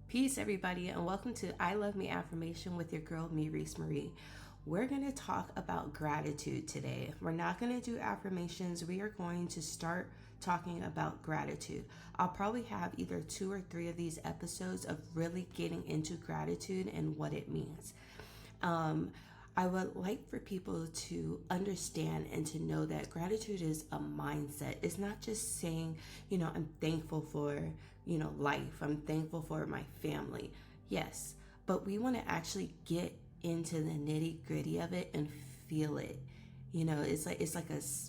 Peace, everybody, and welcome to I Love Me Affirmation with your girl, me, Reese Marie. We're going to talk about gratitude today. We're not going to do affirmations. We are going to start talking about gratitude. I'll probably have either 2 or 3 of these episodes of really getting into gratitude and what it means. I would like for people to understand and to know that gratitude is a mindset. It's not just saying, I'm thankful for, life. I'm thankful for my family. Yes, but we want to actually get into the nitty gritty of it and feel it. It's like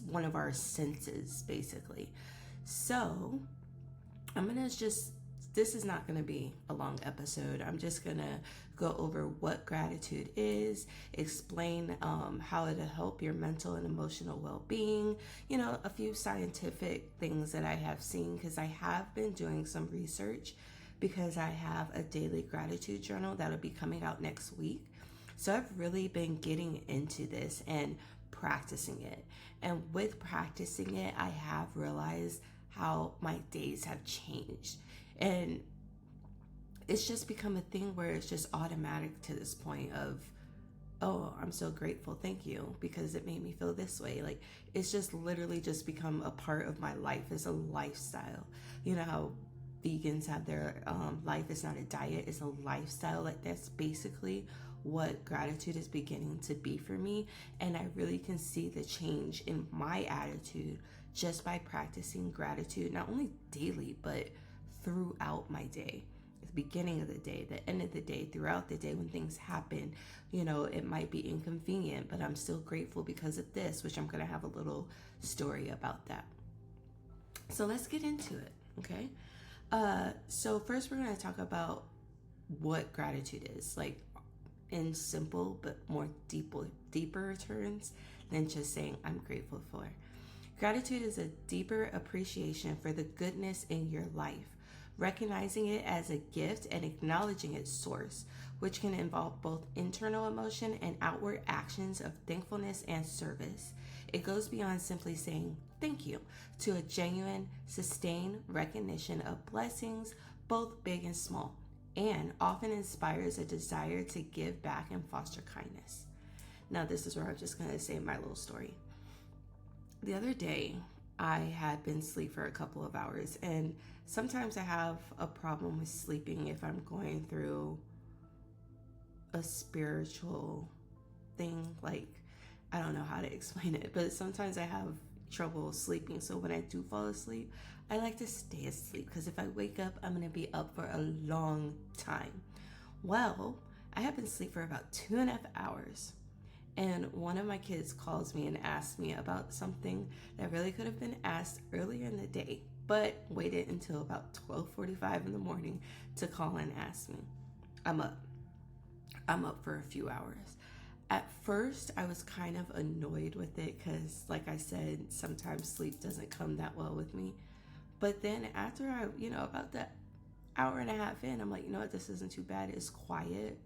one of our senses, basically. So I'm gonna just this is not going to be a long episode. I'm just going to go over what gratitude is, explain how it'll help your mental and emotional well-being, a few scientific things that I have seen because I have been doing some research because I have a daily gratitude journal that'll be coming out next week. So I've really been getting into this and practicing it. And with practicing it, I have realized how my days have changed. And it's just become a thing where it's just automatic to this point of, oh, I'm so grateful, thank you, because it made me feel this way. Like, it's just literally just become a part of my life. It's a lifestyle. You know how vegans have their life, it's not a diet, it's a lifestyle. Like, that's basically what gratitude is beginning to be for me. And I really can see the change in my attitude just by practicing gratitude, not only daily, but throughout my day. At the beginning of the day, the end of the day, throughout the day when things happen, it might be inconvenient, but I'm still grateful because of this, which I'm going to have a little story about that. So let's get into it, okay? So first we're going to talk about what gratitude is, like in simple but more deeper terms than just saying I'm grateful for. Gratitude is a deeper appreciation for the goodness in your life, recognizing it as a gift and acknowledging its source, which can involve both internal emotion and outward actions of thankfulness and service. It goes beyond simply saying thank you to a genuine, sustained recognition of blessings, both big and small, and often inspires a desire to give back and foster kindness. Now, this is where I'm just going to say my little story. The other day, I had been asleep for a couple of hours, and sometimes I have a problem with sleeping if I'm going through a spiritual thing. Like, I don't know how to explain it, but sometimes I have trouble sleeping. So when I do fall asleep, I like to stay asleep because if I wake up, I'm going to be up for a long time. Well, I have been asleep for about 2.5 hours. And one of my kids calls me and asks me about something that really could have been asked earlier in the day, but waited until about 12:45 in the morning to call and ask me. I'm up. I'm up for a few hours. At first, I was kind of annoyed with it because, like I said, sometimes sleep doesn't come that well with me. But then after I, about that hour and a half in, I'm like, you know what, this isn't too bad. It's quiet.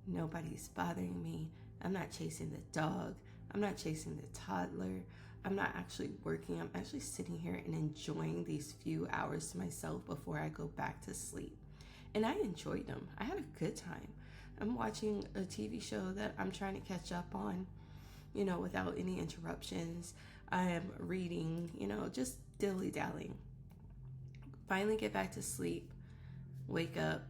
Nobody's bothering me. I'm not chasing the dog. I'm not chasing the toddler. I'm not actually working. I'm actually sitting here and enjoying these few hours to myself before I go back to sleep. And I enjoyed them. I had a good time. I'm watching a TV show that I'm trying to catch up on, without any interruptions. I am reading, just dilly-dallying. Finally get back to sleep, wake up,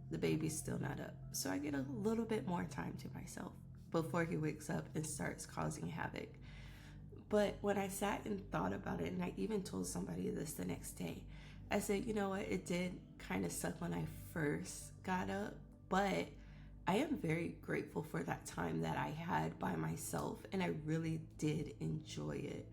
the baby's still not up. So I get a little bit more time to myself before he wakes up and starts causing havoc. But when I sat and thought about it, and I even told somebody this the next day, I said, you know what, it did kind of suck when I first got up, but I am very grateful for that time that I had by myself, and I really did enjoy it.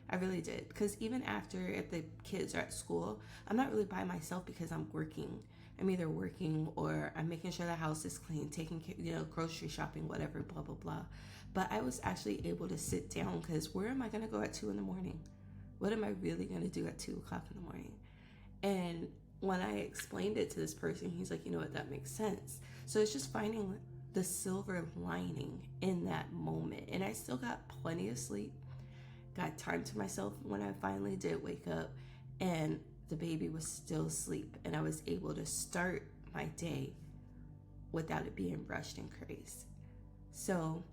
I really did, because even after if the kids are at school, I'm not really by myself because I'm working. I'm either working or I'm making sure the house is clean, taking care, grocery shopping, whatever, blah, blah, blah. But I was actually able to sit down because where am I going to go at 2 in the morning? What am I really going to do at 2 o'clock in the morning? And when I explained it to this person, he's like, you know what, that makes sense. So it's just finding the silver lining in that moment. And I still got plenty of sleep, got time to myself when I finally did wake up, and the baby was still asleep, and I was able to start my day without it being rushed and crazed. So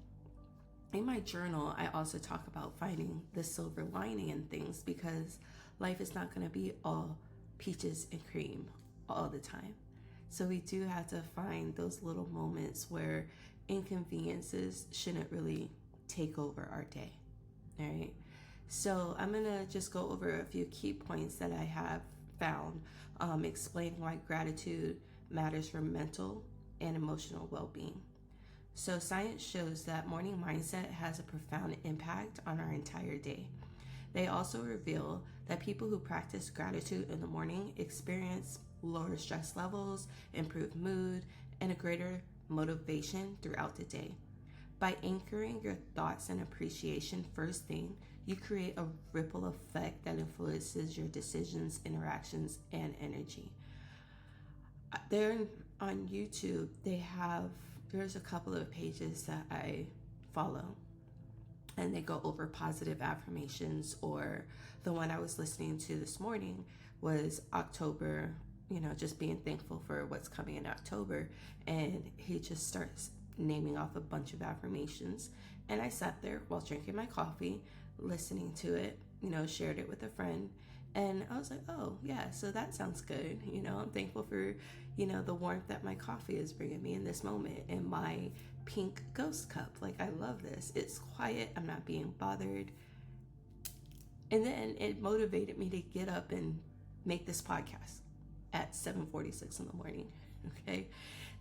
in my journal, I also talk about finding the silver lining in things, because life is not going to be all peaches and cream all the time. So we do have to find those little moments where inconveniences shouldn't really take over our day. All right. So I'm going to just go over a few key points that I have found, explaining why gratitude matters for mental and emotional well-being. So science shows that morning mindset has a profound impact on our entire day. They also reveal that people who practice gratitude in the morning experience lower stress levels, improved mood, and a greater motivation throughout the day. By anchoring your thoughts and appreciation first thing, you create a ripple effect that influences your decisions, interactions, and energy. There on YouTube, there's a couple of pages that I follow, and they go over positive affirmations, or the one I was listening to this morning was October, just being thankful for what's coming in October. And he just starts naming off a bunch of affirmations. And I sat there while drinking my coffee, listening to it, shared it with a friend. And I was like, oh, yeah, so that sounds good. I'm thankful for, the warmth that my coffee is bringing me in this moment, in my pink ghost cup. Like, I love this. It's quiet. I'm not being bothered. And then it motivated me to get up and make this podcast at 7:46 in the morning. Okay.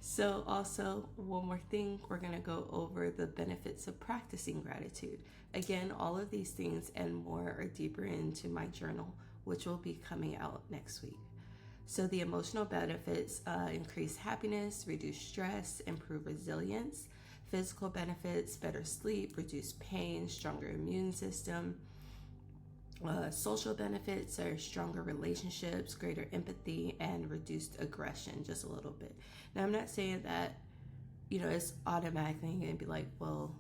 So also, one more thing, we're going to go over the benefits of practicing gratitude. Again, all of these things and more are deeper into my journal, which will be coming out next week. So the emotional benefits increase happiness, reduce stress, improve resilience. Physical benefits: better sleep, reduce pain, stronger immune system. Social benefits are stronger relationships, greater empathy, and reduced aggression, just a little bit. Now, I'm not saying that, it's automatically going to be like, well,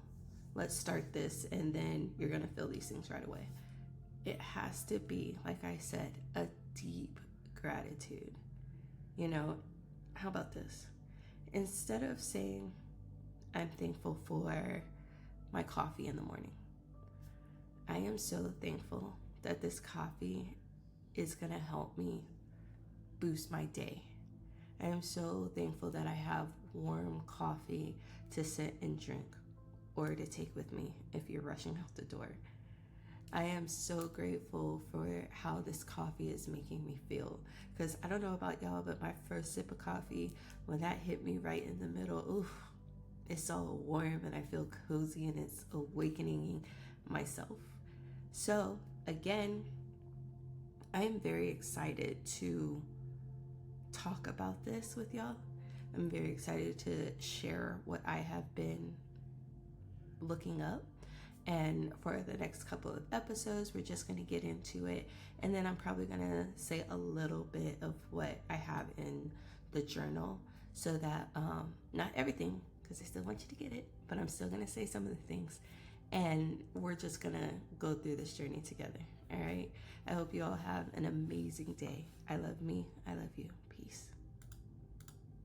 let's start this and then you're going to feel these things right away. It has to be, like I said, a deep gratitude. How about this? Instead of saying, I'm thankful for my coffee in the morning, I am so thankful that this coffee is going to help me boost my day. I am so thankful that I have warm coffee to sit and drink, or to take with me if you're rushing out the door. I am so grateful for how this coffee is making me feel, because I don't know about y'all, but my first sip of coffee, when that hit me right in the middle, oof, it's all warm and I feel cozy and it's awakening myself. So again, I am very excited to talk about this with y'all. I'm very excited to share what I have been looking up. And for the next couple of episodes, we're just going to get into it. And then I'm probably going to say a little bit of what I have in the journal, so that, not everything, because I still want you to get it, but I'm still going to say some of the things. And we're just going to go through this journey together. All right. I hope you all have an amazing day. I love me. I love you. Peace.